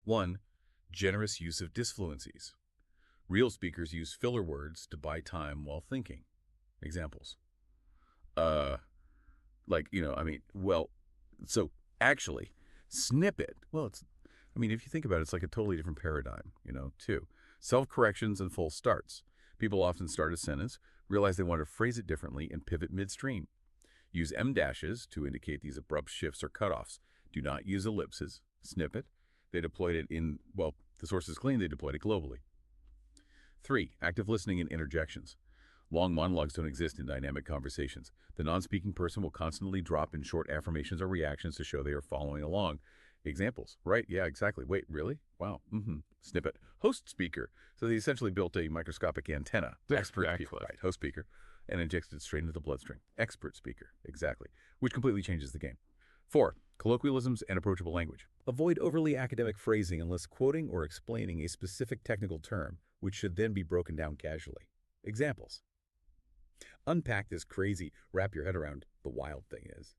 1. Generous use of disfluencies. Real speakers use filler words to buy time while thinking. Examples. So actually, snippet, if you think about it, it's like a totally different paradigm, 2. Self-corrections and false starts. People often start a sentence, realize they want to phrase it differently, and pivot midstream. Use M-dashes to indicate these abrupt shifts or cutoffs. Do not use ellipses. Snippet. They deployed it the source is clean, they deployed it globally. 3. Active listening and interjections. Long monologues don't exist in dynamic conversations. The non-speaking person will constantly drop in short affirmations or reactions to show they are following along. Examples. Right, yeah, exactly. Wait, really? Wow. Snippet. Host speaker. So they essentially built a microscopic antenna. Expert speaker. Right, host speaker. And injected it straight into the bloodstream. Expert speaker. Exactly. Which completely changes the game. 4. Colloquialisms and approachable language. Avoid overly academic phrasing unless quoting or explaining a specific technical term, which should then be broken down casually. Examples. Unpack this crazy, wrap your head around the wild thing is.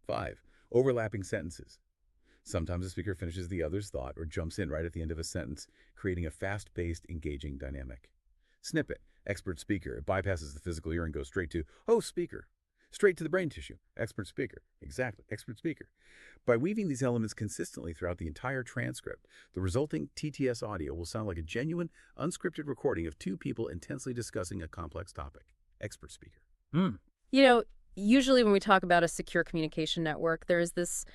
5. Overlapping sentences. Sometimes the speaker finishes the other's thought or jumps in right at the end of a sentence, creating a fast-paced, engaging dynamic. Snippet. Expert speaker. It bypasses the physical ear and goes straight to host speaker. Straight to the brain tissue. Expert speaker. Exactly. Expert speaker. By weaving these elements consistently throughout the entire transcript, the resulting TTS audio will sound like a genuine, unscripted recording of two people intensely discussing a complex topic. Expert speaker. Usually when we talk about a secure communication network, there's this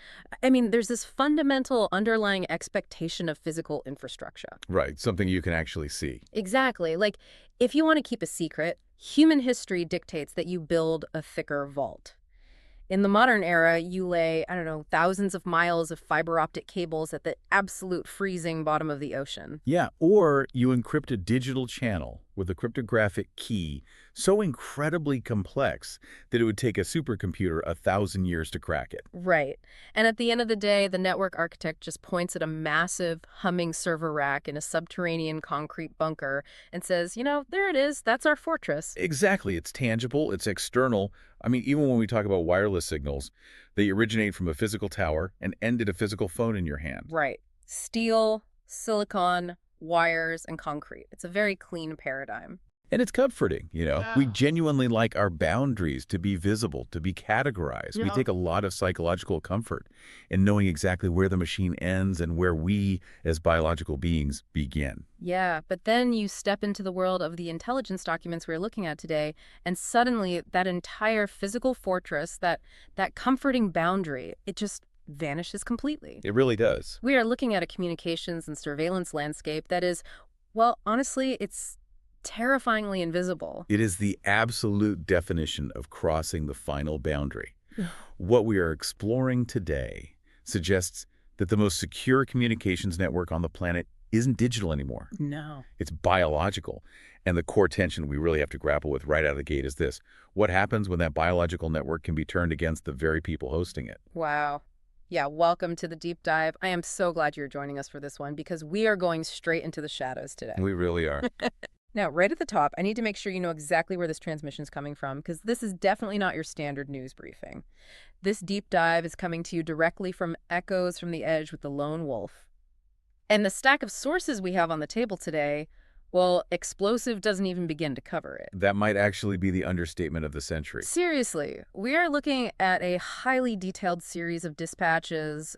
fundamental underlying expectation of physical infrastructure. Right. Something you can actually see. Exactly. Like, if you want to keep a secret, human history dictates that you build a thicker vault. In the modern era, you lay, thousands of miles of fiber optic cables at the absolute freezing bottom of the ocean. Yeah, or you encrypt a digital channel with a cryptographic key so incredibly complex that it would take a supercomputer 1,000 years to crack it. Right. And at the end of the day, the network architect just points at a massive, humming server rack in a subterranean concrete bunker and says, there it is. That's our fortress. Exactly. It's tangible. It's external. Even when we talk about wireless signals, they originate from a physical tower and end at a physical phone in your hand. Right. Steel, silicon, wires, and concrete. It's a very clean paradigm. And it's comforting, Yeah. We genuinely like our boundaries to be visible, to be categorized. Yeah. We take a lot of psychological comfort in knowing exactly where the machine ends and where we, as biological beings, begin. Yeah, but then you step into the world of the intelligence documents we're looking at today, and suddenly that entire physical fortress, that comforting boundary, it just vanishes completely. It really does. We are looking at a communications and surveillance landscape that is, honestly, it's terrifyingly invisible. It is the absolute definition of crossing the final boundary. What we are exploring today suggests that the most secure communications network on the planet isn't digital anymore. No. It's biological. And the core tension we really have to grapple with right out of the gate is this. What happens when that biological network can be turned against the very people hosting it? Wow. Yeah, welcome to the deep dive. I am so glad you're joining us for this one because we are going straight into the shadows today. We really are. Now, right at the top, I need to make sure you know exactly where this transmission is coming from because this is definitely not your standard news briefing. This deep dive is coming to you directly from Echoes from the Edge with the Lone Wolf. And the stack of sources we have on the table today, explosive doesn't even begin to cover it. That might actually be the understatement of the century. Seriously, we are looking at a highly detailed series of dispatches,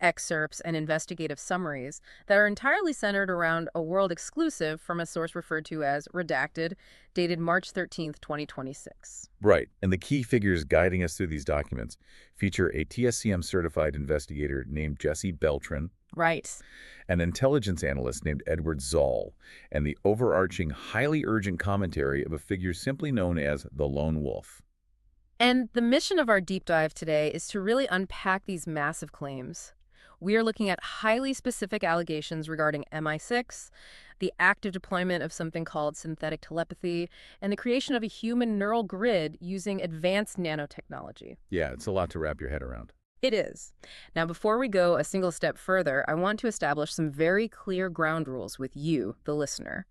excerpts, and investigative summaries that are entirely centered around a world exclusive from a source referred to as redacted, dated March 13th, 2026. Right, and the key figures guiding us through these documents feature a TSCM-certified investigator named Jesse Beltran, right, an intelligence analyst named Edward Zoll, and the overarching, highly urgent commentary of a figure simply known as the Lone Wolf. And the mission of our deep dive today is to really unpack these massive claims. We are looking at highly specific allegations regarding MI6, the active deployment of something called synthetic telepathy, and the creation of a human neural grid using advanced nanotechnology. Yeah, it's a lot to wrap your head around. It is. Now, before we go a single step further, I want to establish some very clear ground rules with you, the listener.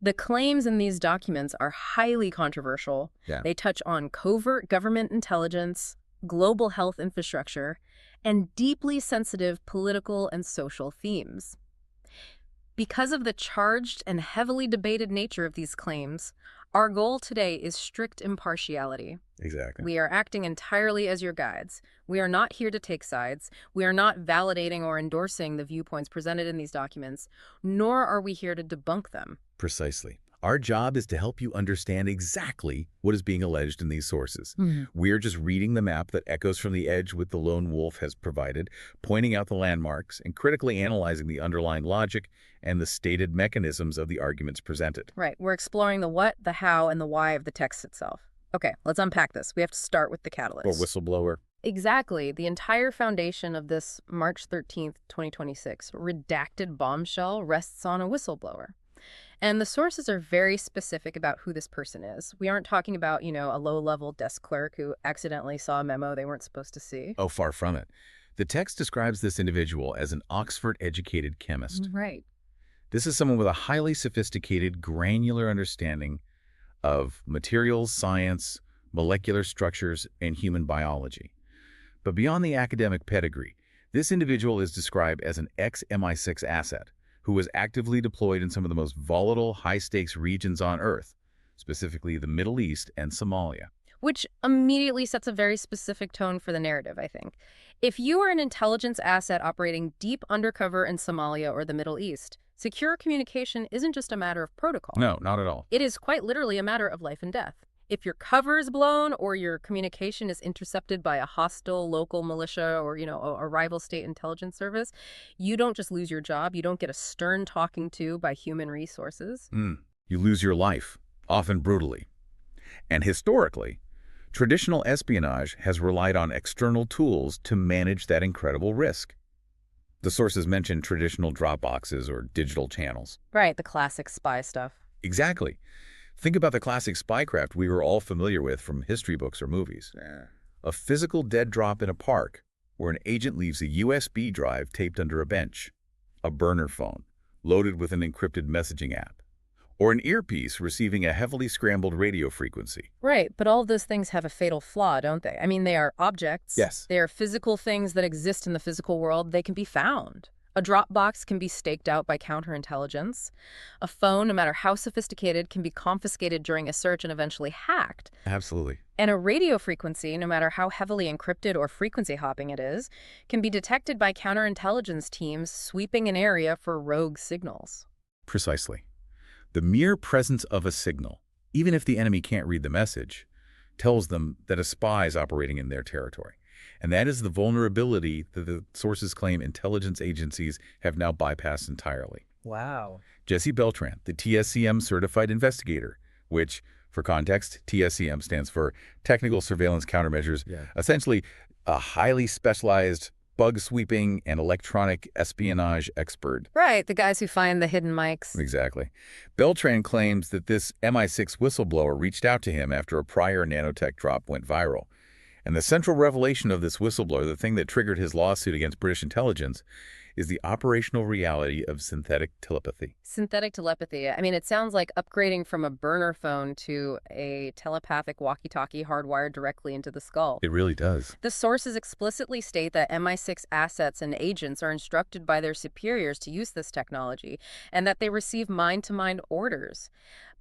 The claims in these documents are highly controversial. Yeah. They touch on covert government intelligence, global health infrastructure, and deeply sensitive political and social themes. Because of the charged and heavily debated nature of these claims, our goal today is strict impartiality. Exactly. We are acting entirely as your guides. We are not here to take sides. We are not validating or endorsing the viewpoints presented in these documents, nor are we here to debunk them. Precisely. Our job is to help you understand exactly what is being alleged in these sources. We're just reading the map that Echoes from the Edge with the Lone Wolf has provided, pointing out the landmarks, and critically analyzing the underlying logic and the stated mechanisms of the arguments presented. Right. We're exploring the what, the how, and the why of the text itself. Okay, let's unpack this. We have to start with the catalyst. Or whistleblower. Exactly. The entire foundation of this March 13th, 2026 redacted bombshell rests on a whistleblower. And the sources are very specific about who this person is. We aren't talking about, a low-level desk clerk who accidentally saw a memo they weren't supposed to see. Oh, far from it. The text describes this individual as an Oxford-educated chemist. Right. This is someone with a highly sophisticated, granular understanding of materials, science, molecular structures, and human biology. But beyond the academic pedigree, this individual is described as an ex-MI6 asset who was actively deployed in some of the most volatile, high-stakes regions on Earth, specifically the Middle East and Somalia. Which immediately sets a very specific tone for the narrative, I think. If you are an intelligence asset operating deep undercover in Somalia or the Middle East, secure communication isn't just a matter of protocol. No, not at all. It is quite literally a matter of life and death. If your cover is blown or your communication is intercepted by a hostile local militia or, a rival state intelligence service, you don't just lose your job. You don't get a stern talking to by human resources. You lose your life, often brutally. And historically, traditional espionage has relied on external tools to manage that incredible risk. The sources mention traditional drop boxes or digital channels. Right, the classic spy stuff. Exactly. Think about the classic spycraft we were all familiar with from history books or movies. A physical dead drop in a park where an agent leaves a USB drive taped under a bench, a burner phone loaded with an encrypted messaging app, or an earpiece receiving a heavily scrambled radio frequency. Right, but all of those things have a fatal flaw, don't they? I mean, they are objects. Yes. They are physical things that exist in the physical world. They can be found. A Dropbox can be staked out by counterintelligence. A phone, no matter how sophisticated, can be confiscated during a search and eventually hacked. Absolutely. And a radio frequency, no matter how heavily encrypted or frequency hopping it is, can be detected by counterintelligence teams sweeping an area for rogue signals. Precisely. The mere presence of a signal, even if the enemy can't read the message, tells them that a spy is operating in their territory. And that is the vulnerability that the sources claim intelligence agencies have now bypassed entirely. Wow. Jesse Beltran, the TSCM certified investigator, which, for context, TSCM stands for Technical Surveillance Countermeasures, essentially a highly specialized bug-sweeping and electronic espionage expert. Right, the guys who find the hidden mics. Exactly. Beltran claims that this MI6 whistleblower reached out to him after a prior nanotech drop went viral. And the central revelation of this whistleblower, the thing that triggered his lawsuit against British intelligence, is the operational reality of synthetic telepathy. Synthetic telepathy. I mean, it sounds like upgrading from a burner phone to a telepathic walkie-talkie hardwired directly into the skull. It really does. The sources explicitly state that MI6 assets and agents are instructed by their superiors to use this technology and that they receive mind-to-mind orders.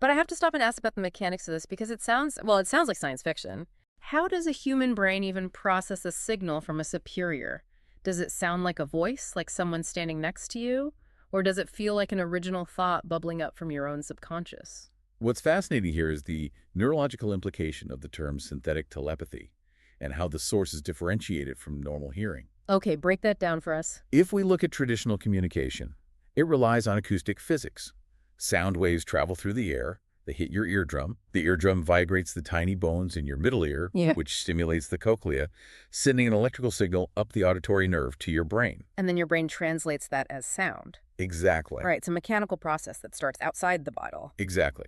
But I have to stop and ask about the mechanics of this because it sounds like science fiction. How does a human brain even process a signal from a superior? Does it sound like a voice, like someone standing next to you? Or does it feel like an original thought bubbling up from your own subconscious? What's fascinating here is the neurological implication of the term synthetic telepathy and how the source is differentiated from normal hearing. Okay, break that down for us. If we look at traditional communication, it relies on acoustic physics. Sound waves travel through the air. They hit your eardrum. The eardrum vibrates the tiny bones in your middle ear, which stimulates the cochlea, sending an electrical signal up the auditory nerve to your brain. And then your brain translates that as sound. Exactly. Right, it's a mechanical process that starts outside the bottle. Exactly.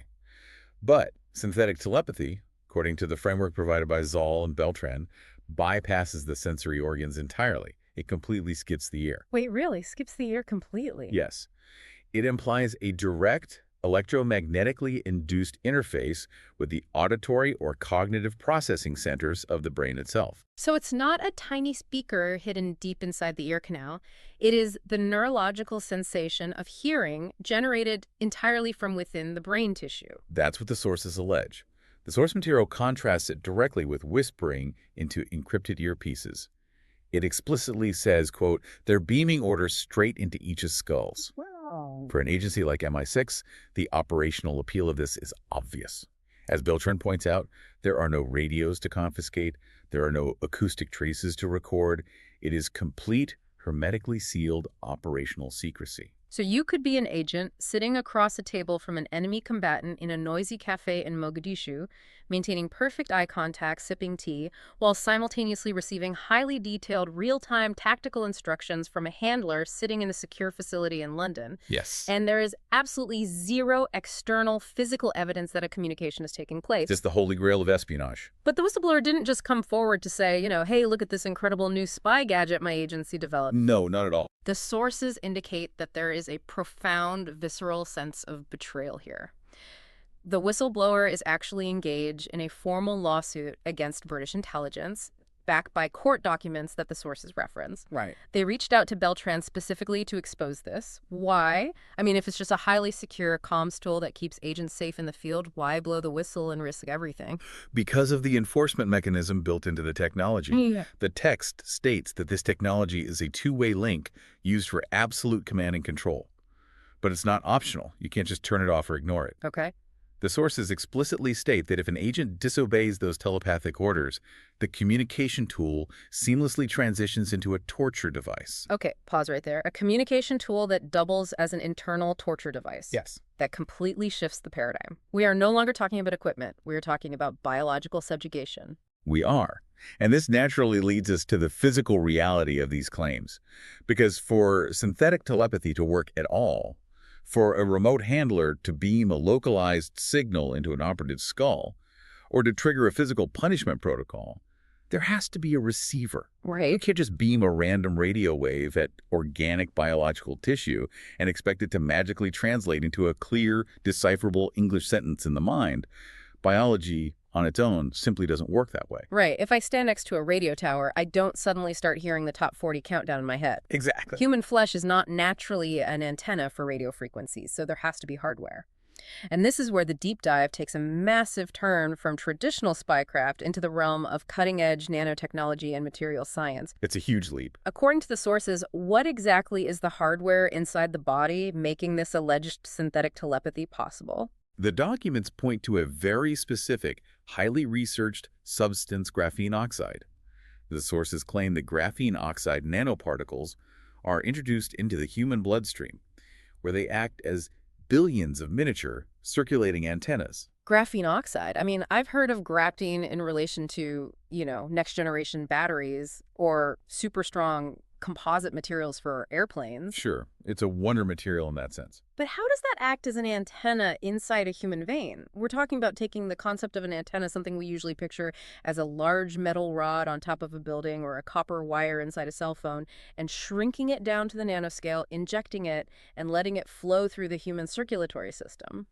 But synthetic telepathy, according to the framework provided by Zoll and Beltran, bypasses the sensory organs entirely. It completely skips the ear. Wait, really? Skips the ear completely? Yes. It implies a direct, electromagnetically induced interface with the auditory or cognitive processing centers of the brain itself. So it's not a tiny speaker hidden deep inside the ear canal. It is the neurological sensation of hearing generated entirely from within the brain tissue. That's what the sources allege. The source material contrasts it directly with whispering into encrypted earpieces. It explicitly says, quote, they're beaming orders straight into each's skulls. Wow. For an agency like MI6, the operational appeal of this is obvious. As Beltran points out, there are no radios to confiscate, there are no acoustic traces to record. It is complete, hermetically sealed operational secrecy. So you could be an agent sitting across a table from an enemy combatant in a noisy cafe in Mogadishu, maintaining perfect eye contact, sipping tea, while simultaneously receiving highly detailed, real-time tactical instructions from a handler sitting in a secure facility in London. Yes. And there is absolutely zero external physical evidence that a communication is taking place. It's the holy grail of espionage. But the whistleblower didn't just come forward to say, hey, look at this incredible new spy gadget my agency developed. No, not at all. The sources indicate that there is a profound, visceral sense of betrayal here. The whistleblower is actually engaged in a formal lawsuit against British intelligence, backed by court documents that the sources reference. Right. They reached out to Beltran specifically to expose this. Why? I mean, if it's just a highly secure comms tool that keeps agents safe in the field, why blow the whistle and risk everything? Because of the enforcement mechanism built into the technology. Yeah. The text states that this technology is a two-way link used for absolute command and control. But it's not optional. You can't just turn it off or ignore it. Okay. The sources explicitly state that if an agent disobeys those telepathic orders, the communication tool seamlessly transitions into a torture device. Okay, pause right there. A communication tool that doubles as an internal torture device. Yes. That completely shifts the paradigm. We are no longer talking about equipment. We are talking about biological subjugation. We are. And this naturally leads us to the physical reality of these claims. Because for synthetic telepathy to work at all, for a remote handler to beam a localized signal into an operative's skull, or to trigger a physical punishment protocol, there has to be a receiver. You Right. can't just beam a random radio wave at organic biological tissue and expect it to magically translate into a clear, decipherable English sentence in the mind. Biology on its own simply doesn't work that way. Right. If I stand next to a radio tower, I don't suddenly start hearing the top 40 countdown in my head. Exactly. Human flesh is not naturally an antenna for radio frequencies, so there has to be hardware. And this is where the deep dive takes a massive turn from traditional spycraft into the realm of cutting-edge nanotechnology and material science. It's a huge leap. According to the sources, what exactly is the hardware inside the body making this alleged synthetic telepathy possible? The documents point to a very specific, highly researched substance, graphene oxide. The sources claim that graphene oxide nanoparticles are introduced into the human bloodstream, where they act as billions of miniature circulating antennas. Graphene oxide. I mean, I've heard of graphene in relation to, next generation batteries or super strong composite materials for airplanes. Sure, it's a wonder material in that sense. But how does that act as an antenna inside a human vein? We're talking about taking the concept of an antenna, something we usually picture as a large metal rod on top of a building or a copper wire inside a cell phone, and shrinking it down to the nanoscale, injecting it, and letting it flow through the human circulatory system.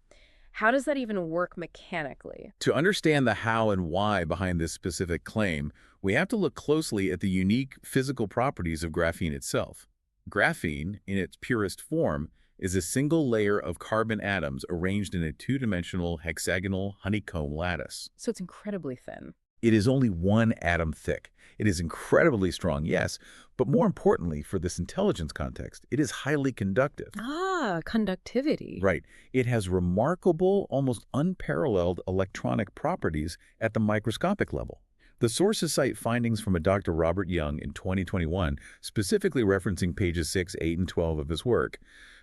How does that even work mechanically? To understand the how and why behind this specific claim, we have to look closely at the unique physical properties of graphene itself. Graphene, in its purest form, is a single layer of carbon atoms arranged in a two-dimensional hexagonal honeycomb lattice. So it's incredibly thin. It is only one atom thick. It is incredibly strong, yes, but more importantly, for this intelligence context, it is highly conductive. Ah, conductivity. Right. It has remarkable, almost unparalleled electronic properties at the microscopic level. The sources cite findings from a Dr. Robert Young in 2021, specifically referencing pages 6, 8, and 12 of his work,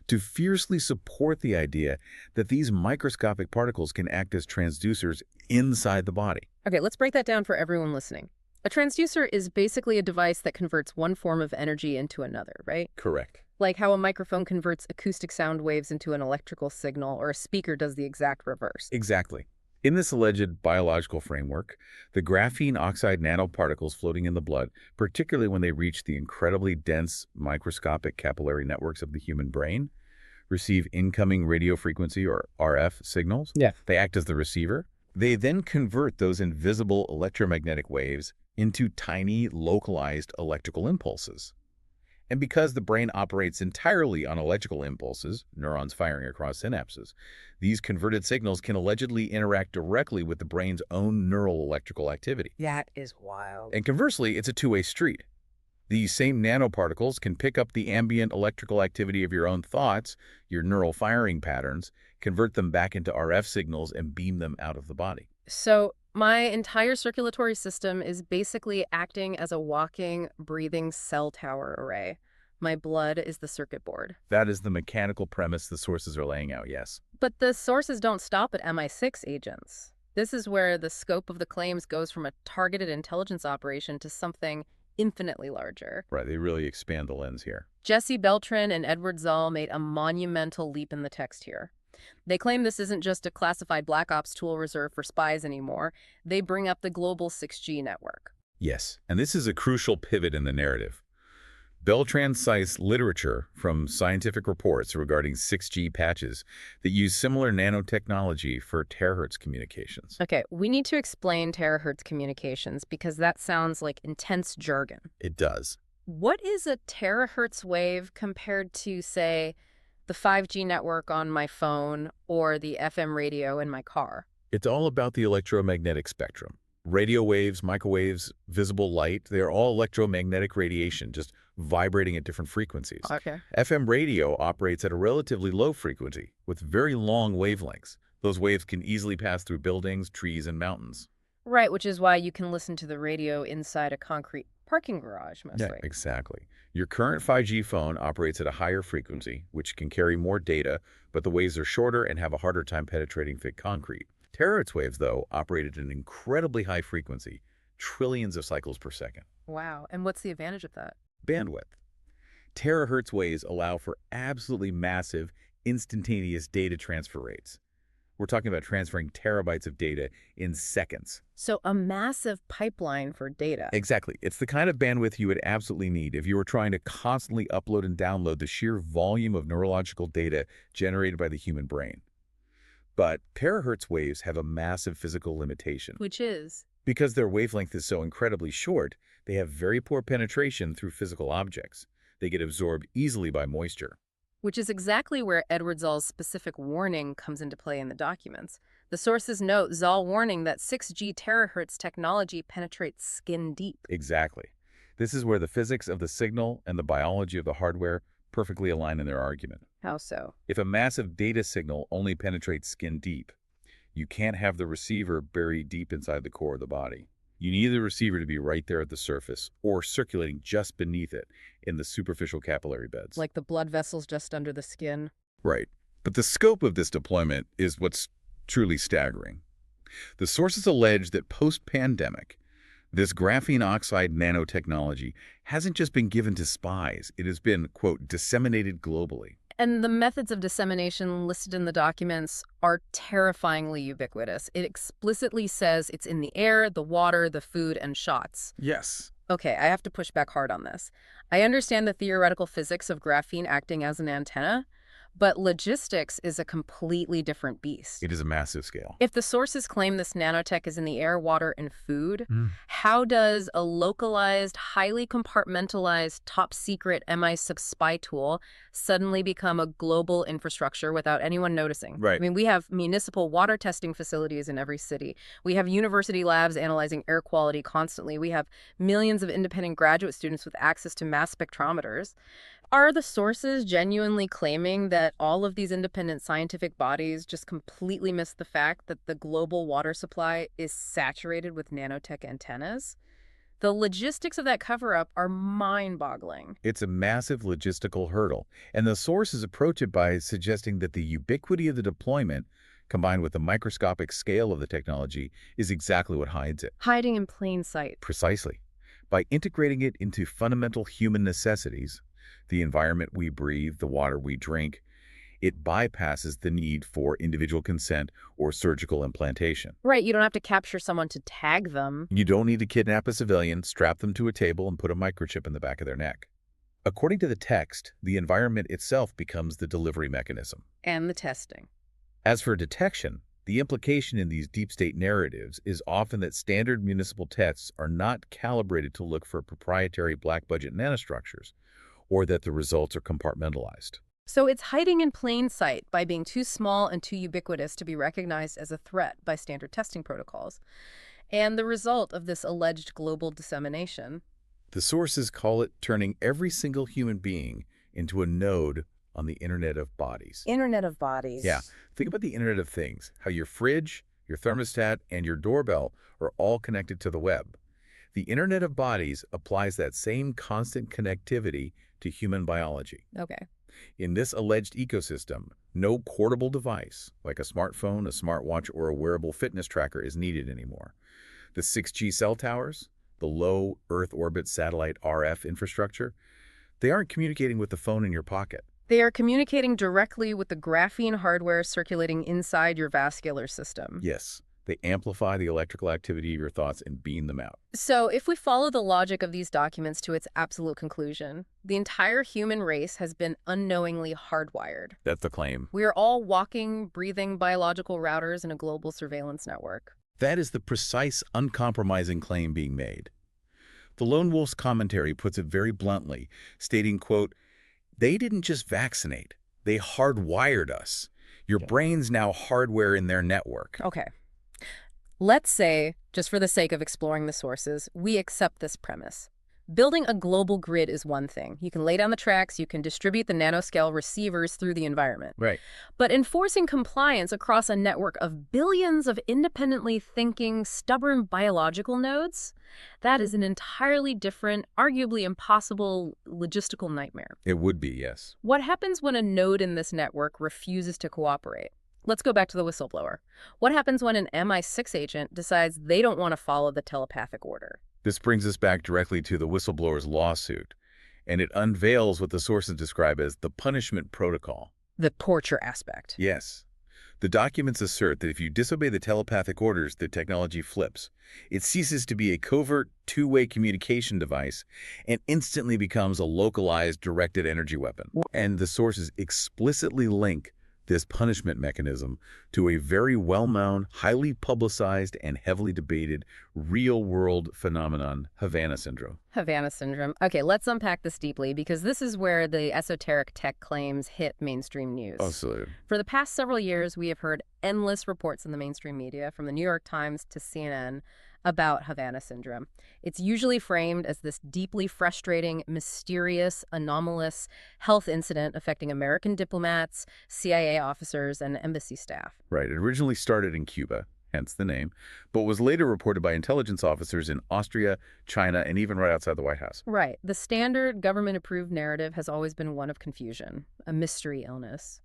to fiercely support the idea that these microscopic particles can act as transducers inside the body. Okay, let's break that down for everyone listening. A transducer is basically a device that converts one form of energy into another, right? Correct. Like how a microphone converts acoustic sound waves into an electrical signal, or a speaker does the exact reverse. Exactly. In this alleged biological framework, the graphene oxide nanoparticles floating in the blood, particularly when they reach the incredibly dense microscopic capillary networks of the human brain, receive incoming radio frequency or RF signals. Yeah. They act as the receiver. They then convert those invisible electromagnetic waves into tiny, localized electrical impulses. And because the brain operates entirely on electrical impulses, neurons firing across synapses, these converted signals can allegedly interact directly with the brain's own neural electrical activity. That is wild. And conversely, it's a two-way street. These same nanoparticles can pick up the ambient electrical activity of your own thoughts, your neural firing patterns, convert them back into RF signals, and beam them out of the body. So my entire circulatory system is basically acting as a walking, breathing cell tower array. My blood is the circuit board. That is the mechanical premise the sources are laying out, yes. But the sources don't stop at MI6 agents. This is where the scope of the claims goes from a targeted intelligence operation to something infinitely larger. Right, they really expand the lens here. Jesse Beltran and Edward Zoll made a monumental leap in the text here. They claim this isn't just a classified black ops tool reserved for spies anymore. They bring up the global 6G network. Yes, and this is a crucial pivot in the narrative. Beltran cites literature from scientific reports regarding 6G patches that use similar nanotechnology for terahertz communications. Okay, we need to explain terahertz communications because that sounds like intense jargon. It does. What is a terahertz wave compared to, say, the 5G network on my phone or the FM radio in my car? It's all about the electromagnetic spectrum. Radio waves, microwaves, visible light, they are all electromagnetic radiation, just vibrating at different frequencies. Okay. FM radio operates at a relatively low frequency with very long wavelengths. Those waves can easily pass through buildings, trees, and mountains. Right, which is why you can listen to the radio inside a concrete parking garage mostly. Yeah, exactly. Your current 5G phone operates at a higher frequency, which can carry more data, but the waves are shorter and have a harder time penetrating thick concrete. Terahertz waves, though, operate at an incredibly high frequency, trillions of cycles per second. Wow, and what's the advantage of that? Bandwidth. Terahertz waves allow for absolutely massive, instantaneous data transfer rates. We're talking about transferring terabytes of data in seconds. So a massive pipeline for data. Exactly. It's the kind of bandwidth you would absolutely need if you were trying to constantly upload and download the sheer volume of neurological data generated by the human brain. But terahertz waves have a massive physical limitation. Which is? Because their wavelength is so incredibly short, they have very poor penetration through physical objects. They get absorbed easily by moisture. Which is exactly where Edward Zoll's specific warning comes into play in the documents. The sources note Zoll warning that 6G terahertz technology penetrates skin deep. Exactly. This is where the physics of the signal and the biology of the hardware perfectly align in their argument. How so? If a massive data signal only penetrates skin deep, you can't have the receiver buried deep inside the core of the body. You need the receiver to be right there at the surface or circulating just beneath it in the superficial capillary beds. Like the blood vessels just under the skin? Right. But the scope of this deployment is what's truly staggering. The sources allege that post-pandemic, this graphene oxide nanotechnology hasn't just been given to spies. It has been, quote, disseminated globally. And the methods of dissemination listed in the documents are terrifyingly ubiquitous. It explicitly says it's in the air, the water, the food, and shots. Yes. Okay, I have to push back hard on this. I understand the theoretical physics of graphene acting as an antenna, but logistics is a completely different beast. It is a massive scale. If the sources claim this nanotech is in the air, water, and food, how does a localized, highly compartmentalized, top-secret MI6 spy tool suddenly become a global infrastructure without anyone noticing? Right. I mean, we have municipal water testing facilities in every city. We have university labs analyzing air quality constantly. We have millions of independent graduate students with access to mass spectrometers. Are the sources genuinely claiming that all of these independent scientific bodies just completely miss the fact that the global water supply is saturated with nanotech antennas? The logistics of that cover-up are mind-boggling. It's a massive logistical hurdle, and the sources approach it by suggesting that the ubiquity of the deployment, combined with the microscopic scale of the technology, is exactly what hides it. Hiding in plain sight. Precisely. By integrating it into fundamental human necessities, the environment we breathe, the water we drink, it bypasses the need for individual consent or surgical implantation. Right, you don't have to capture someone to tag them. You don't need to kidnap a civilian, strap them to a table, and put a microchip in the back of their neck. According to the text, the environment itself becomes the delivery mechanism. And the testing. As for detection, the implication in these deep state narratives is often that standard municipal tests are not calibrated to look for proprietary black budget nanostructures, or that the results are compartmentalized. So it's hiding in plain sight by being too small and too ubiquitous to be recognized as a threat by standard testing protocols. And the result of this alleged global dissemination. The sources call it turning every single human being into a node on the Internet of Bodies. Internet of Bodies. Yeah, think about the Internet of Things, how your fridge, your thermostat, and your doorbell are all connected to the web. The Internet of Bodies applies that same constant connectivity to human biology. Okay. In this alleged ecosystem, no portable device, like a smartphone, a smartwatch, or a wearable fitness tracker is needed anymore. The 6G cell towers, the low Earth orbit satellite RF infrastructure, they aren't communicating with the phone in your pocket. They are communicating directly with the graphene hardware circulating inside your vascular system. Yes, they amplify the electrical activity of your thoughts and beam them out. So if we follow the logic of these documents to its absolute conclusion, the entire human race has been unknowingly hardwired. That's the claim. We are all walking, breathing biological routers in a global surveillance network. That is the precise, uncompromising claim being made. The Lone Wolf's commentary puts it very bluntly, stating, quote, "They didn't just vaccinate, they hardwired us. Your brain's now hardware in their network." Okay. Let's say, just for the sake of exploring the sources, we accept this premise. Building a global grid is one thing. You can lay down the tracks, you can distribute the nanoscale receivers through the environment. Right. But enforcing compliance across a network of billions of independently thinking, stubborn biological nodes, that is an entirely different, arguably impossible logistical nightmare. It would be, yes. What happens when a node in this network refuses to cooperate? Let's go back to the whistleblower. What happens when an MI6 agent decides they don't want to follow the telepathic order? This brings us back directly to the whistleblower's lawsuit, and it unveils what the sources describe as the punishment protocol. The torture aspect. Yes. The documents assert that if you disobey the telepathic orders, the technology flips. It ceases to be a covert, two-way communication device and instantly becomes a localized, directed energy weapon. And the sources explicitly link this punishment mechanism to a very well-known, highly publicized, and heavily debated real-world phenomenon, Havana syndrome. Havana syndrome. Okay, let's unpack this deeply because this is where the esoteric tech claims hit mainstream news. Absolutely. For the past several years, we have heard endless reports in the mainstream media, from the New York Times to CNN, about Havana syndrome. It's usually framed as this deeply frustrating, mysterious, anomalous health incident affecting American diplomats, CIA officers, and embassy staff. Right. It originally started in Cuba, hence the name, but was later reported by intelligence officers in Austria, China, and even right outside the White House. Right. The standard government-approved narrative has always been one of confusion, a mystery illness.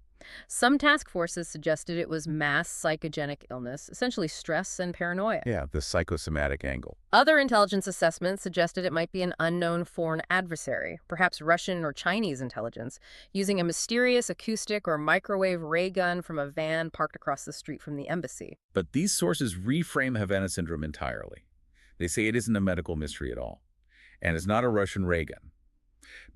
Some task forces suggested it was mass psychogenic illness, essentially stress and paranoia. Yeah, the psychosomatic angle. Other intelligence assessments suggested it might be an unknown foreign adversary, perhaps Russian or Chinese intelligence, using a mysterious acoustic or microwave ray gun from a van parked across the street from the embassy. But these sources reframe Havana syndrome entirely. They say it isn't a medical mystery at all, and it's not a Russian ray gun.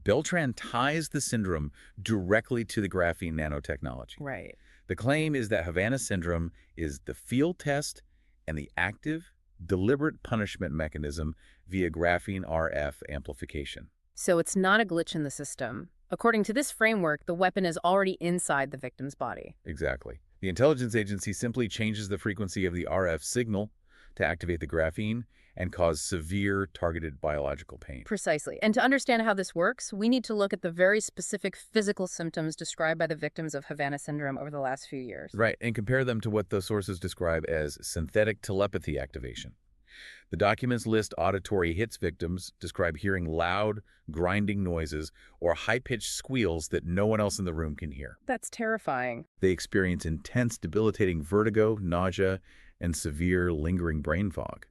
Beltran ties the syndrome directly to the graphene nanotechnology. Right. The claim is that Havana syndrome is the field test and the active, deliberate punishment mechanism via graphene RF amplification. So it's not a glitch in the system. According to this framework, the weapon is already inside the victim's body. Exactly. The intelligence agency simply changes the frequency of the RF signal to activate the graphene and cause severe targeted biological pain. Precisely. And to understand how this works, we need to look at the very specific physical symptoms described by the victims of Havana syndrome over the last few years. Right, and compare them to what the sources describe as synthetic telepathy activation. The documents list auditory hits victims describe hearing loud, grinding noises or high-pitched squeals that no one else in the room can hear. That's terrifying. They experience intense, debilitating vertigo, nausea, and severe, lingering brain fog.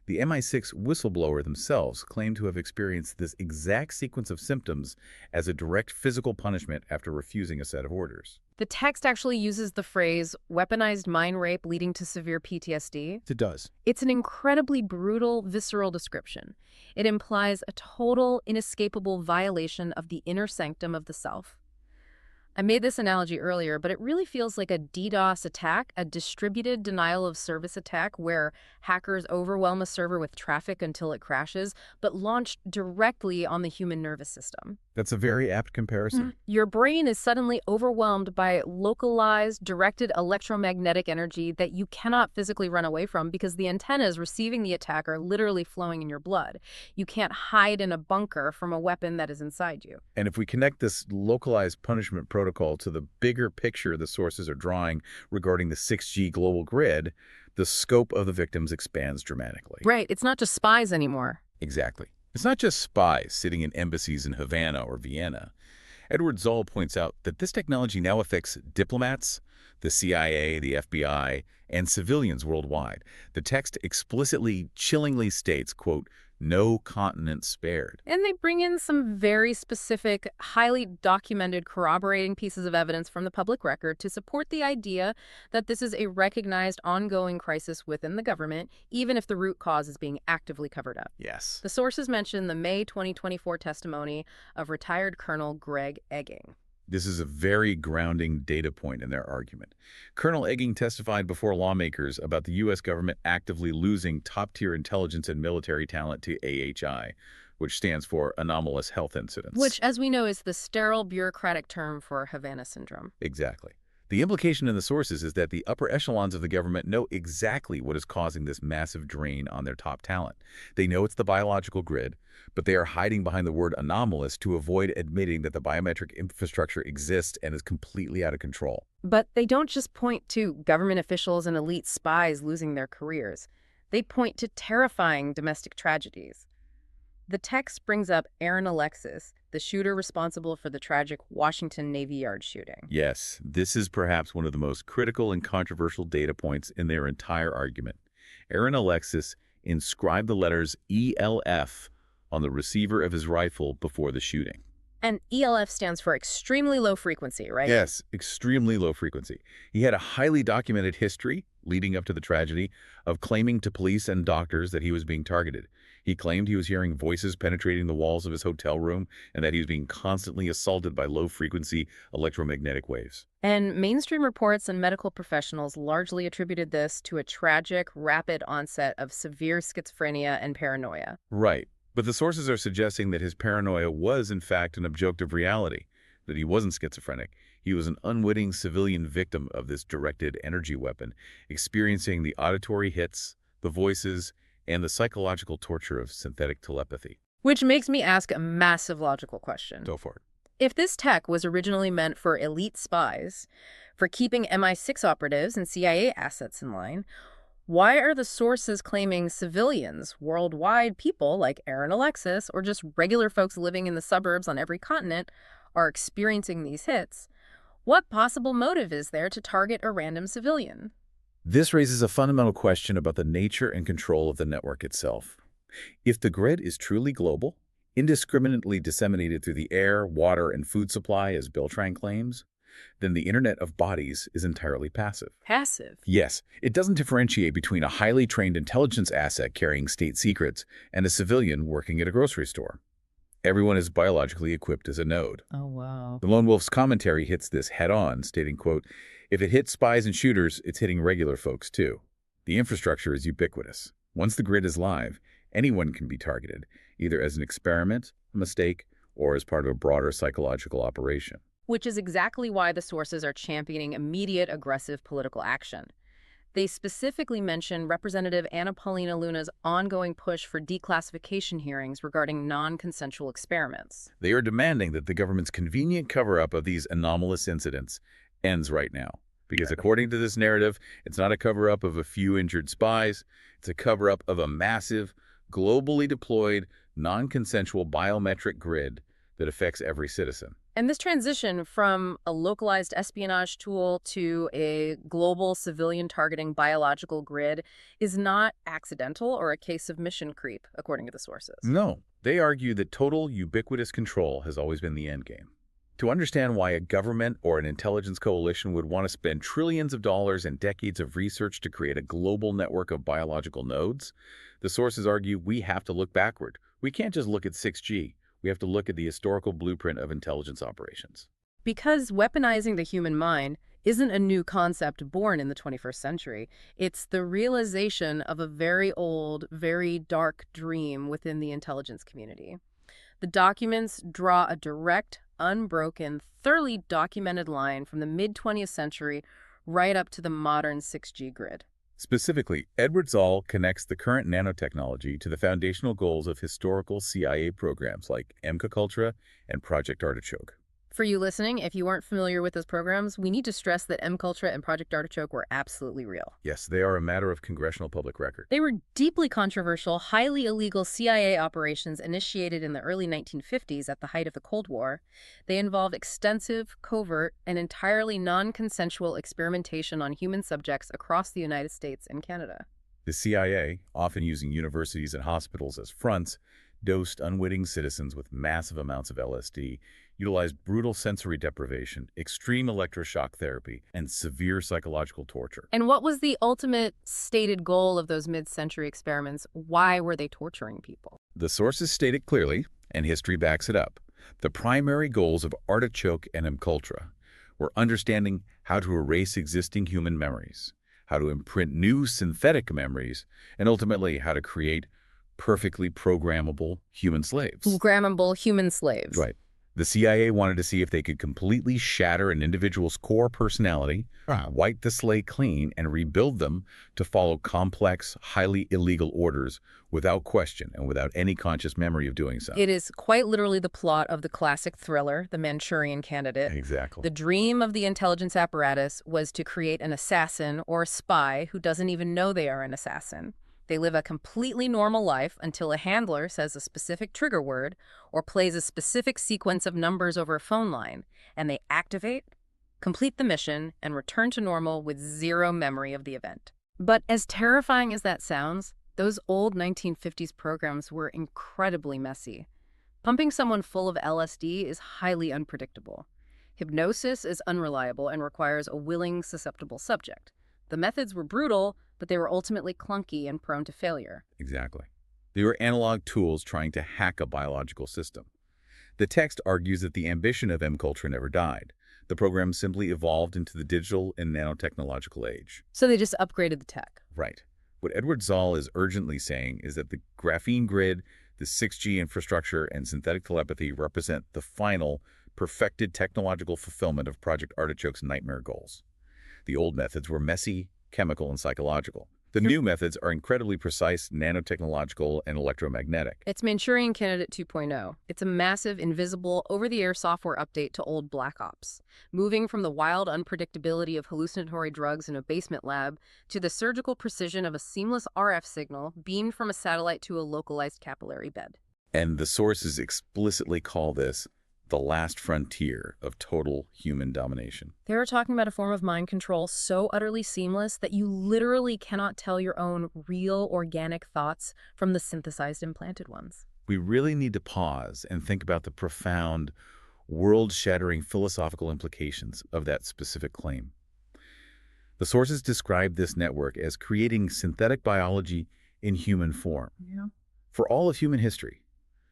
The MI6 whistleblower themselves claim to have experienced this exact sequence of symptoms as a direct physical punishment after refusing a set of orders. The text actually uses the phrase weaponized mind rape leading to severe PTSD. It does. It's an incredibly brutal, visceral description. It implies a total, inescapable violation of the inner sanctum of the self. I made this analogy earlier, but it really feels like a DDoS attack, a distributed denial of service attack where hackers overwhelm a server with traffic until it crashes, but launched directly on the human nervous system. That's a very apt comparison. Your brain is suddenly overwhelmed by localized, directed electromagnetic energy that you cannot physically run away from because the antennas receiving the attack are literally flowing in your blood. You can't hide in a bunker from a weapon that is inside you. And if we connect this localized punishment protocol to the bigger picture the sources are drawing regarding the 6G global grid, the scope of the victims expands dramatically. Right, it's not just spies anymore. Exactly. It's not just spies sitting in embassies in Havana or Vienna. Edward Zoll points out that this technology now affects diplomats, the CIA, the FBI, and civilians worldwide. The text explicitly, chillingly states, quote, "No continent spared." And they bring in some very specific, highly documented, corroborating pieces of evidence from the public record to support the idea that this is a recognized ongoing crisis within the government, even if the root cause is being actively covered up. Yes. The sources mention the May 2024 testimony of retired Colonel Greg Egging. This is a very grounding data point in their argument. Colonel Egging testified before lawmakers about the U.S. government actively losing top-tier intelligence and military talent to AHI, which stands for Anomalous Health Incidents. Which, as we know, is the sterile bureaucratic term for Havana syndrome. Exactly. The implication in the sources is that the upper echelons of the government know exactly what is causing this massive drain on their top talent. They know it's the biological grid, but they are hiding behind the word anomalous to avoid admitting that the biometric infrastructure exists and is completely out of control. But they don't just point to government officials and elite spies losing their careers. They point to terrifying domestic tragedies. The text brings up Aaron Alexis, the shooter responsible for the tragic Washington Navy Yard shooting. Yes, this is perhaps one of the most critical and controversial data points in their entire argument. Aaron Alexis inscribed the letters ELF on the receiver of his rifle before the shooting. And ELF stands for extremely low frequency, right? Yes, extremely low frequency. He had a highly documented history, leading up to the tragedy, of claiming to police and doctors that he was being targeted. He claimed he was hearing voices penetrating the walls of his hotel room and that he was being constantly assaulted by low-frequency electromagnetic waves. And mainstream reports and medical professionals largely attributed this to a tragic, rapid onset of severe schizophrenia and paranoia. Right. But the sources are suggesting that his paranoia was, in fact, an objective reality, that he wasn't schizophrenic. He was an unwitting civilian victim of this directed energy weapon, experiencing the auditory hits, the voices, and the psychological torture of synthetic telepathy. Which makes me ask a massive logical question. Go for it. If this tech was originally meant for elite spies, for keeping MI6 operatives and CIA assets in line, why are the sources claiming civilians, worldwide people like Aaron Alexis, or just regular folks living in the suburbs on every continent, are experiencing these hits? What possible motive is there to target a random civilian? This raises a fundamental question about the nature and control of the network itself. If the grid is truly global, indiscriminately disseminated through the air, water, and food supply, as Beltran claims, then the Internet of Bodies is entirely passive. Passive? Yes, it doesn't differentiate between a highly trained intelligence asset carrying state secrets and a civilian working at a grocery store. Everyone is biologically equipped as a node. Oh, wow. The Lone Wolf's commentary hits this head-on, stating, quote, "If it hits spies and shooters, it's hitting regular folks too. The infrastructure is ubiquitous. Once the grid is live, anyone can be targeted, either as an experiment, a mistake, or as part of a broader psychological operation." Which is exactly why the sources are championing immediate aggressive political action. They specifically mention Representative Anna Paulina Luna's ongoing push for declassification hearings regarding non-consensual experiments. They are demanding that the government's convenient cover-up of these anomalous incidents ends right now. Because according to this narrative, it's not a cover-up of a few injured spies. It's a cover-up of a massive, globally deployed, non-consensual biometric grid that affects every citizen. And this transition from a localized espionage tool to a global civilian targeting biological grid is not accidental or a case of mission creep, according to the sources. No, they argue that total ubiquitous control has always been the endgame. To understand why a government or an intelligence coalition would want to spend trillions of dollars and decades of research to create a global network of biological nodes, the sources argue we have to look backward. We can't just look at 6G. We have to look at the historical blueprint of intelligence operations. Because weaponizing the human mind isn't a new concept born in the 21st century. It's the realization of a very old, very dark dream within the intelligence community. The documents draw a direct, unbroken, thoroughly documented line from the mid-20th century right up to the modern 6G grid. Specifically, Edward Zoll connects the current nanotechnology to the foundational goals of historical CIA programs like MKUltra and Project Artichoke. For you listening, if you weren't familiar with those programs, we need to stress that MKUltra and Project Artichoke were absolutely real. Yes, they are a matter of congressional public record. They were deeply controversial, highly illegal CIA operations initiated in the early 1950s at the height of the Cold War. They involved extensive, covert, and entirely non-consensual experimentation on human subjects across the United States and Canada. The CIA, often using universities and hospitals as fronts, dosed unwitting citizens with massive amounts of LSD, utilized brutal sensory deprivation, extreme electroshock therapy, and severe psychological torture. And what was the ultimate stated goal of those mid-century experiments? Why were they torturing people? The sources state it clearly, and history backs it up. The primary goals of Artichoke and MKUltra were understanding how to erase existing human memories, how to imprint new synthetic memories, and ultimately how to create perfectly programmable human slaves. Programmable human slaves. Right. The CIA wanted to see if they could completely shatter an individual's core personality, wipe the slate clean, and rebuild them to follow complex, highly illegal orders without question and without any conscious memory of doing so. It is quite literally the plot of the classic thriller, The Manchurian Candidate. Exactly. The dream of the intelligence apparatus was to create an assassin or a spy who doesn't even know they are an assassin. They live a completely normal life until a handler says a specific trigger word or plays a specific sequence of numbers over a phone line, and they activate, complete the mission, and return to normal with zero memory of the event. But as terrifying as that sounds, those old 1950s programs were incredibly messy. Pumping someone full of LSD is highly unpredictable. Hypnosis is unreliable and requires a willing, susceptible subject. The methods were brutal, but they were ultimately clunky and prone to failure. Exactly. They were analog tools trying to hack a biological system. The text argues that the ambition of MKUltra never died. The program simply evolved into the digital and nanotechnological age. So they just upgraded the tech. Right. What Edward Zoll is urgently saying is that the graphene grid, the 6G infrastructure, and synthetic telepathy represent the final, perfected technological fulfillment of Project Artichoke's nightmare goals. The old methods were messy, chemical, and psychological. The new methods are incredibly precise, nanotechnological, and electromagnetic. It's Manchurian Candidate 2.0. It's a massive, invisible, over-the-air software update to old Black Ops, moving from the wild unpredictability of hallucinatory drugs in a basement lab to the surgical precision of a seamless RF signal beamed from a satellite to a localized capillary bed. And the sources explicitly call this the last frontier of total human domination. They were talking about a form of mind control so utterly seamless that you literally cannot tell your own real organic thoughts from the synthesized implanted ones. We really need to pause and think about the profound, world-shattering philosophical implications of that specific claim. The sources describe this network as creating synthetic biology in human form. For all of human history,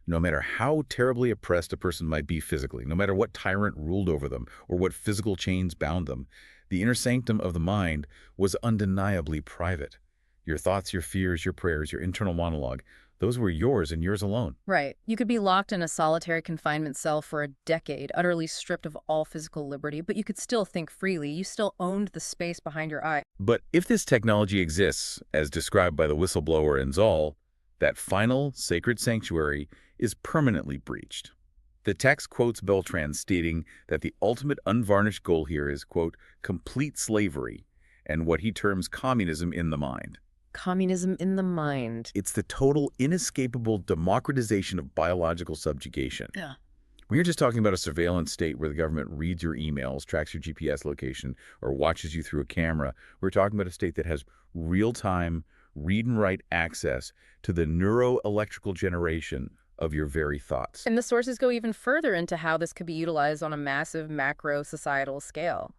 no matter how terribly oppressed a person might be physically, no matter what tyrant ruled over them or what physical chains bound them, the inner sanctum of the mind was undeniably private. Your thoughts, your fears, your prayers, your internal monologue, those were yours and yours alone. Right. You could be locked in a solitary confinement cell for a decade, utterly stripped of all physical liberty, but you could still think freely. You still owned the space behind your eye. But if this technology exists, as described by the whistleblower and Zoll, that final sacred sanctuary is permanently breached. The text quotes Beltran stating that the ultimate unvarnished goal here is, quote, complete slavery and what he terms communism in the mind. Communism in the mind. It's the total, inescapable democratization of biological subjugation. Yeah. When you're just talking about a surveillance state where the government reads your emails, tracks your GPS location, or watches you through a camera, we're talking about a state that has real-time, read and write access to the neuroelectrical generation of your very thoughts. And the sources go even further into how this could be utilized on a massive macro societal scale.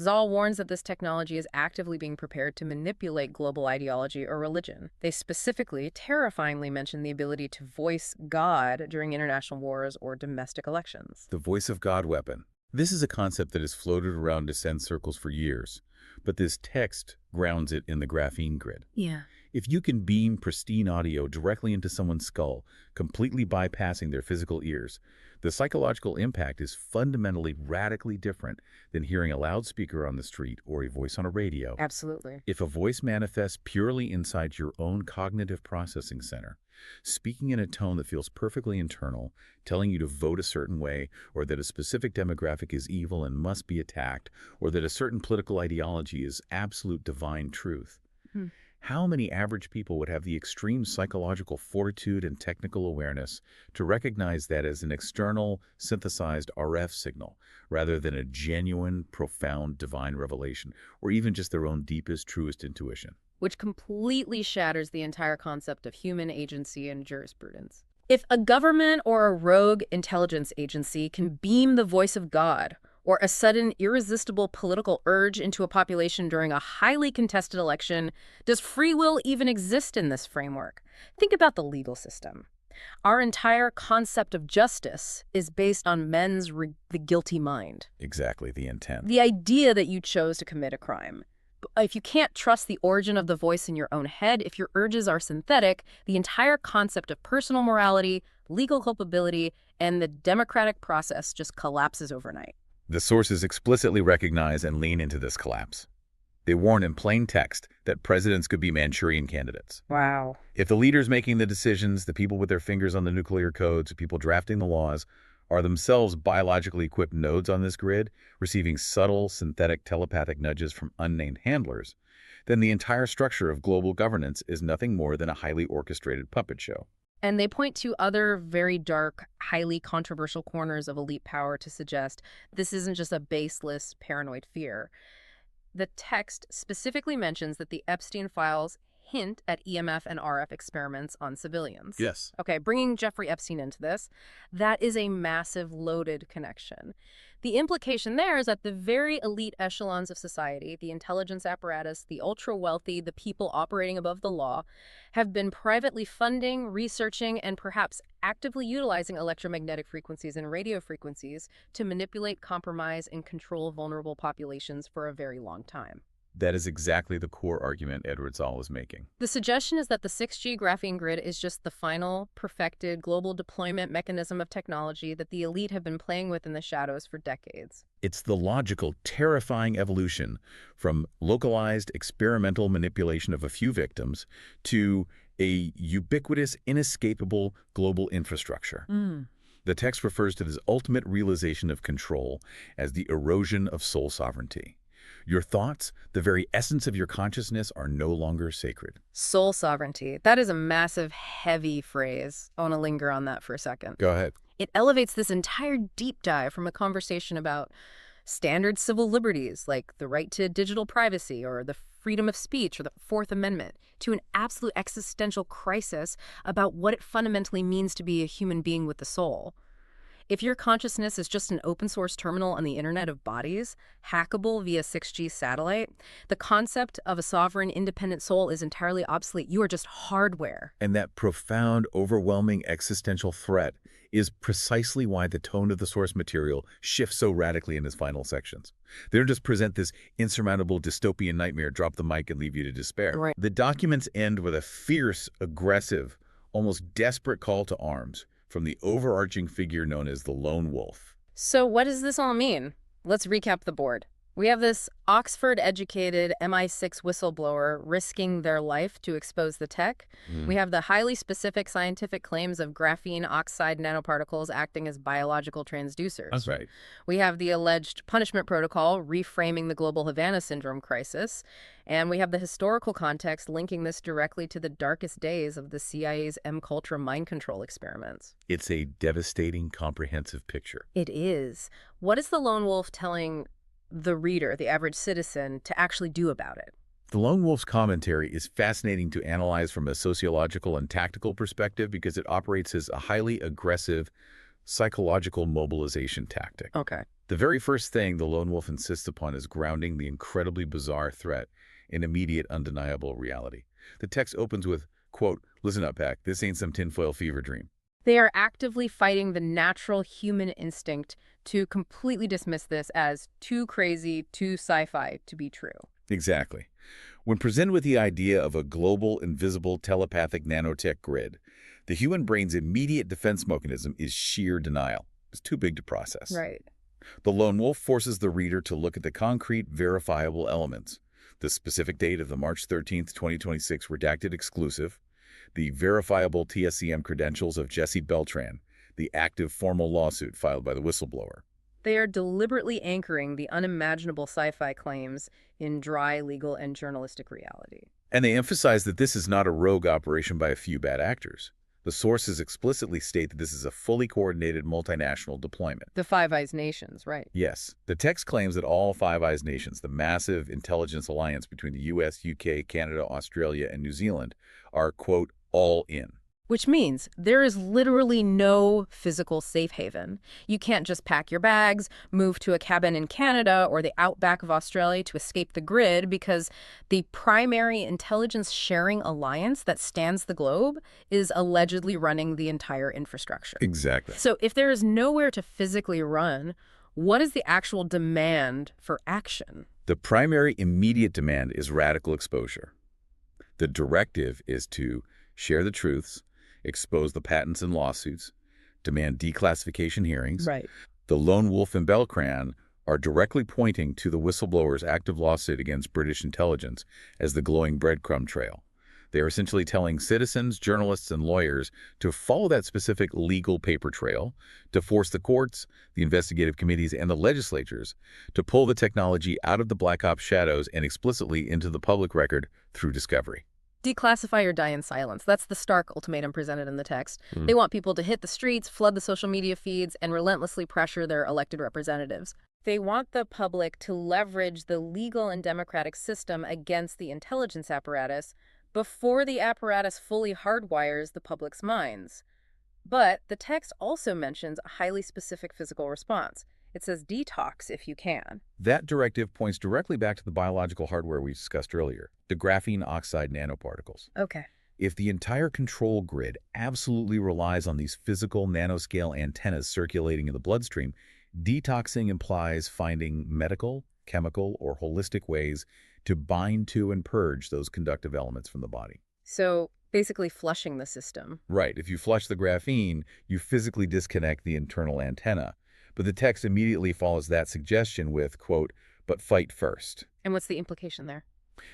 Zoll warns that this technology is actively being prepared to manipulate global ideology or religion. They specifically, terrifyingly mention the ability to voice God during international wars or domestic elections. The voice of God weapon. This is a concept that has floated around dissent circles for years, but this text grounds it in the graphene grid. Yeah. If you can beam pristine audio directly into someone's skull, completely bypassing their physical ears, the psychological impact is fundamentally radically different than hearing a loudspeaker on the street or a voice on a radio. Absolutely. If a voice manifests purely inside your own cognitive processing center, speaking in a tone that feels perfectly internal, telling you to vote a certain way, or that a specific demographic is evil and must be attacked, or that a certain political ideology is absolute divine truth, how many average people would have the extreme psychological fortitude and technical awareness to recognize that as an external, synthesized RF signal, rather than a genuine, profound divine revelation, or even just their own deepest, truest intuition? Which completely shatters the entire concept of human agency and jurisprudence. If a government or a rogue intelligence agency can beam the voice of God or a sudden irresistible political urge into a population during a highly contested election, does free will even exist in this framework? Think about the legal system. Our entire concept of justice is based on the guilty mind. Exactly, the intent. The idea that you chose to commit a crime. If you can't trust the origin of the voice in your own head, if your urges are synthetic, the entire concept of personal morality, legal culpability, and the democratic process just collapses overnight. The sources explicitly recognize and lean into this collapse. They warn in plain text that presidents could be Manchurian candidates. Wow. If the leaders making the decisions, the people with their fingers on the nuclear codes, the people drafting the laws, are themselves biologically equipped nodes on this grid, receiving subtle, synthetic, telepathic nudges from unnamed handlers, then the entire structure of global governance is nothing more than a highly orchestrated puppet show. And they point to other very dark, highly controversial corners of elite power to suggest this isn't just a baseless, paranoid fear. The text specifically mentions that the Epstein files hint at EMF and RF experiments on civilians. Yes. Okay, bringing Jeffrey Epstein into this, that is a massive loaded connection. The implication there is that the very elite echelons of society, the intelligence apparatus, the ultra-wealthy, the people operating above the law, have been privately funding, researching, and perhaps actively utilizing electromagnetic frequencies and radio frequencies to manipulate, compromise, and control vulnerable populations for a very long time. That is exactly the core argument Edward Zoll is making. The suggestion is that the 6G graphene grid is just the final, perfected global deployment mechanism of technology that the elite have been playing with in the shadows for decades. It's the logical, terrifying evolution from localized, experimental manipulation of a few victims to a ubiquitous, inescapable global infrastructure. The text refers to this ultimate realization of control as the erosion of soul sovereignty. Your thoughts, the very essence of your consciousness, are no longer sacred. Soul sovereignty. That is a massive, heavy phrase. I want to linger on that for a second. Go ahead. It elevates this entire deep dive from a conversation about standard civil liberties, like the right to digital privacy or the freedom of speech or the Fourth Amendment, to an absolute existential crisis about what it fundamentally means to be a human being with a soul. If your consciousness is just an open-source terminal on the Internet of Bodies, hackable via 6G satellite, the concept of a sovereign, independent soul is entirely obsolete. You are just hardware. And that profound, overwhelming existential threat is precisely why the tone of the source material shifts so radically in its final sections. They don't just present this insurmountable dystopian nightmare, drop the mic and leave you to despair. Right. The documents end with a fierce, aggressive, almost desperate call to arms from the overarching figure known as the Lone Wolf. So what does this all mean? Let's recap the board. We have this Oxford-educated MI6 whistleblower risking their life to expose the tech. We have the highly specific scientific claims of graphene oxide nanoparticles acting as biological transducers. That's right. We have the alleged punishment protocol reframing the global Havana syndrome crisis. And we have the historical context linking this directly to the darkest days of the CIA's MKUltra mind control experiments. It's a devastating, comprehensive picture. It is. What is the lone wolf telling the reader, the average citizen, to actually do about it? The Lone Wolf's commentary is fascinating to analyze from a sociological and tactical perspective because it operates as a highly aggressive psychological mobilization tactic. Okay. The very first thing the Lone Wolf insists upon is grounding the incredibly bizarre threat in immediate, undeniable reality. The text opens with, quote, "Listen up, Pack, this ain't some tinfoil fever dream." They are actively fighting the natural human instinct to completely dismiss this as too crazy, too sci-fi to be true. Exactly. When presented with the idea of a global, invisible, telepathic nanotech grid, the human brain's immediate defense mechanism is sheer denial. It's too big to process. Right. The Lone Wolf forces the reader to look at the concrete, verifiable elements. The specific date of the March 13th, 2026 redacted exclusive, the verifiable TSCM credentials of Jesse Beltran, the active formal lawsuit filed by the whistleblower. They are deliberately anchoring the unimaginable sci-fi claims in dry legal and journalistic reality. And they emphasize that this is not a rogue operation by a few bad actors. The sources explicitly state that this is a fully coordinated multinational deployment. The Five Eyes nations, right? Yes, the text claims that all Five Eyes nations, the massive intelligence alliance between the US, UK, Canada, Australia, and New Zealand, are, quote, all in. Which means there is literally no physical safe haven. You can't just pack your bags, move to a cabin in Canada or the outback of Australia to escape the grid, because the primary intelligence sharing alliance that stands the globe is allegedly running the entire infrastructure. Exactly. So if there is nowhere to physically run, what is the actual demand for action? The primary immediate demand is radical exposure. The directive is to share the truths, expose the patents and lawsuits, demand declassification hearings. Right. The Lone Wolf and Beltran are directly pointing to the whistleblower's active lawsuit against British intelligence as the glowing breadcrumb trail. They are essentially telling citizens, journalists, and lawyers to follow that specific legal paper trail, to force the courts, the investigative committees, and the legislatures to pull the technology out of the black ops shadows and explicitly into the public record through discovery. Declassify or die in silence. That's the stark ultimatum presented in the text. They want people to hit the streets, flood the social media feeds, and relentlessly pressure their elected representatives. They want the public to leverage the legal and democratic system against the intelligence apparatus before the apparatus fully hardwires the public's minds. But the text also mentions a highly specific physical response. It says detox if you can. That directive points directly back to the biological hardware we discussed earlier, the graphene oxide nanoparticles. Okay. If the entire control grid absolutely relies on these physical nanoscale antennas circulating in the bloodstream, detoxing implies finding medical, chemical, or holistic ways to bind to and purge those conductive elements from the body. So basically flushing the system. Right. If you flush the graphene, you physically disconnect the internal antenna. But the text immediately follows that suggestion with, quote, "but fight first." And what's the implication there?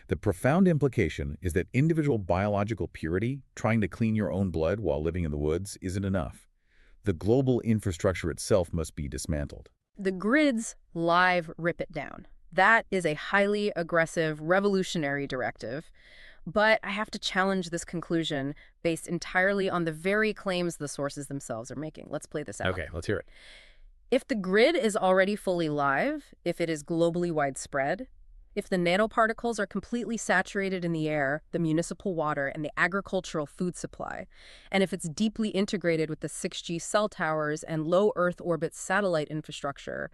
The profound implication is that individual biological purity, trying to clean your own blood while living in the woods, isn't enough. The global infrastructure itself must be dismantled. The grid's live rip it down. That is a highly aggressive, revolutionary directive. But I have to challenge this conclusion based entirely on the very claims the sources themselves are making. Let's play this out. Okay, let's hear it. If the grid is already fully live, if it is globally widespread, if the nanoparticles are completely saturated in the air, the municipal water, and the agricultural food supply, and if it's deeply integrated with the 6G cell towers and low Earth orbit satellite infrastructure,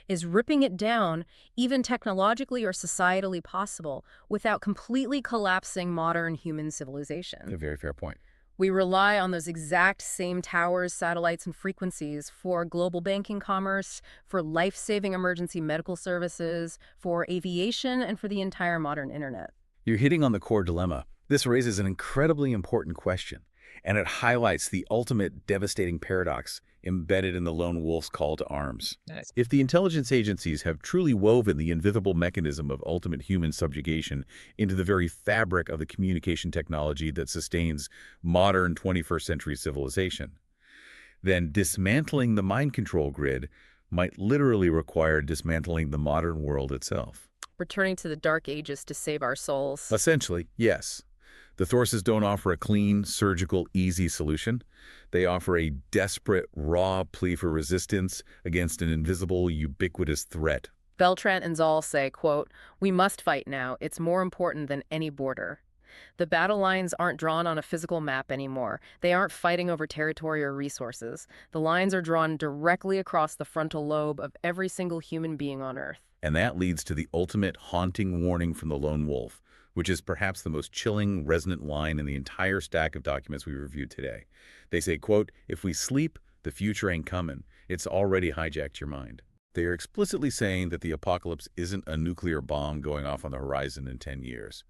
is ripping it down even technologically or societally possible without completely collapsing modern human civilization? A very fair point. We rely on those exact same towers, satellites, and frequencies for global banking commerce, for life-saving emergency medical services, for aviation, and for the entire modern internet. You're hitting on the core dilemma. This raises an incredibly important question. And it highlights the ultimate devastating paradox embedded in the lone wolf's call to arms. Nice. If the intelligence agencies have truly woven the invisible mechanism of ultimate human subjugation into the very fabric of the communication technology that sustains modern 21st century civilization, then dismantling the mind control grid might literally require dismantling the modern world itself. Returning to the Dark Ages to save our souls. Essentially, yes. The Thorses don't offer a clean, surgical, easy solution. They offer a desperate, raw plea for resistance against an invisible, ubiquitous threat. Beltran and Zal say, quote, "We must fight now. It's more important than any border." The battle lines aren't drawn on a physical map anymore. They aren't fighting over territory or resources. The lines are drawn directly across the frontal lobe of every single human being on Earth. And that leads to the ultimate haunting warning from the lone wolf, which is perhaps the most chilling, resonant line in the entire stack of documents we reviewed today. They say, quote, "If we sleep, the future ain't coming. It's already hijacked your mind." They are explicitly saying that the apocalypse isn't a nuclear bomb going off on the horizon in 10 years.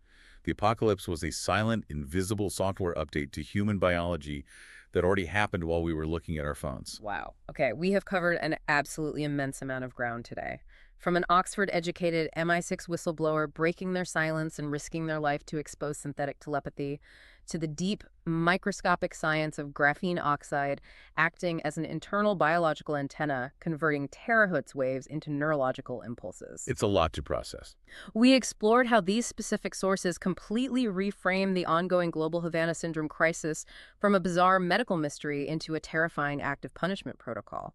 The apocalypse was a silent, invisible software update to human biology that already happened while we were looking at our phones. Wow. Okay, we have covered an absolutely immense amount of ground today. From an Oxford-educated MI6 whistleblower breaking their silence and risking their life to expose synthetic telepathy, to the deep, microscopic science of graphene oxide acting as an internal biological antenna, converting terahertz waves into neurological impulses. It's a lot to process. We explored how these specific sources completely reframe the ongoing global Havana syndrome crisis from a bizarre medical mystery into a terrifying active punishment protocol.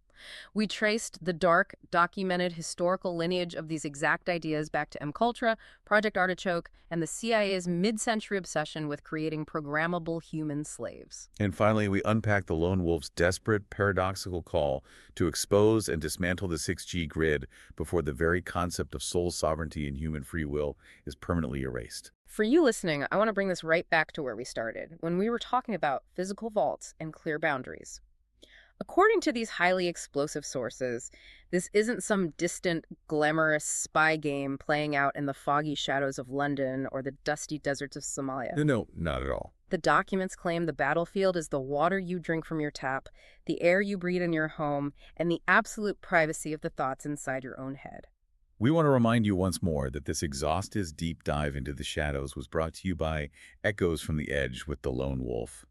We traced the dark, documented historical lineage of these exact ideas back to MKUltra, Project Artichoke, and the CIA's mid-century obsession with creating programmable human slaves. And finally, we unpack the lone wolf's desperate, paradoxical call to expose and dismantle the 6G grid before the very concept of soul sovereignty and human free will is permanently erased. For you listening, I want to bring this right back to where we started, when we were talking about physical vaults and clear boundaries. According to these highly explosive sources, this isn't some distant, glamorous spy game playing out in the foggy shadows of London or the dusty deserts of Somalia. No, not at all. The documents claim the battlefield is the water you drink from your tap, the air you breathe in your home, and the absolute privacy of the thoughts inside your own head. We want to remind you once more that this exhaustive deep dive into the shadows was brought to you by Echoes from the Edge with the Lone Wolf.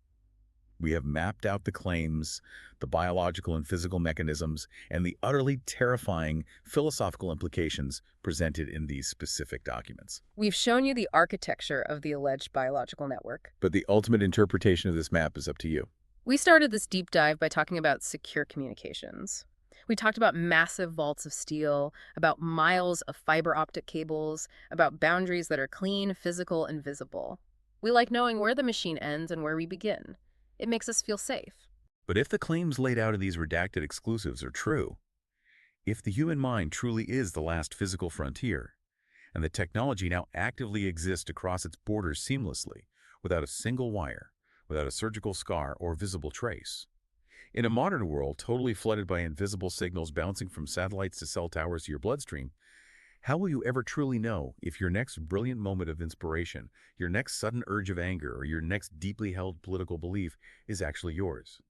We have mapped out the claims, the biological and physical mechanisms, and the utterly terrifying philosophical implications presented in these specific documents. We've shown you the architecture of the alleged biological network. But the ultimate interpretation of this map is up to you. We started this deep dive by talking about secure communications. We talked about massive vaults of steel, about miles of fiber optic cables, about boundaries that are clean, physical, and visible. We like knowing where the machine ends and where we begin. It makes us feel safe. But if the claims laid out in these redacted exclusives are true, if the human mind truly is the last physical frontier, and the technology now actively exists across its borders seamlessly, without a single wire, without a surgical scar or visible trace, in a modern world totally flooded by invisible signals bouncing from satellites to cell towers to your bloodstream, how will you ever truly know if your next brilliant moment of inspiration, your next sudden urge of anger, or your next deeply held political belief is actually yours?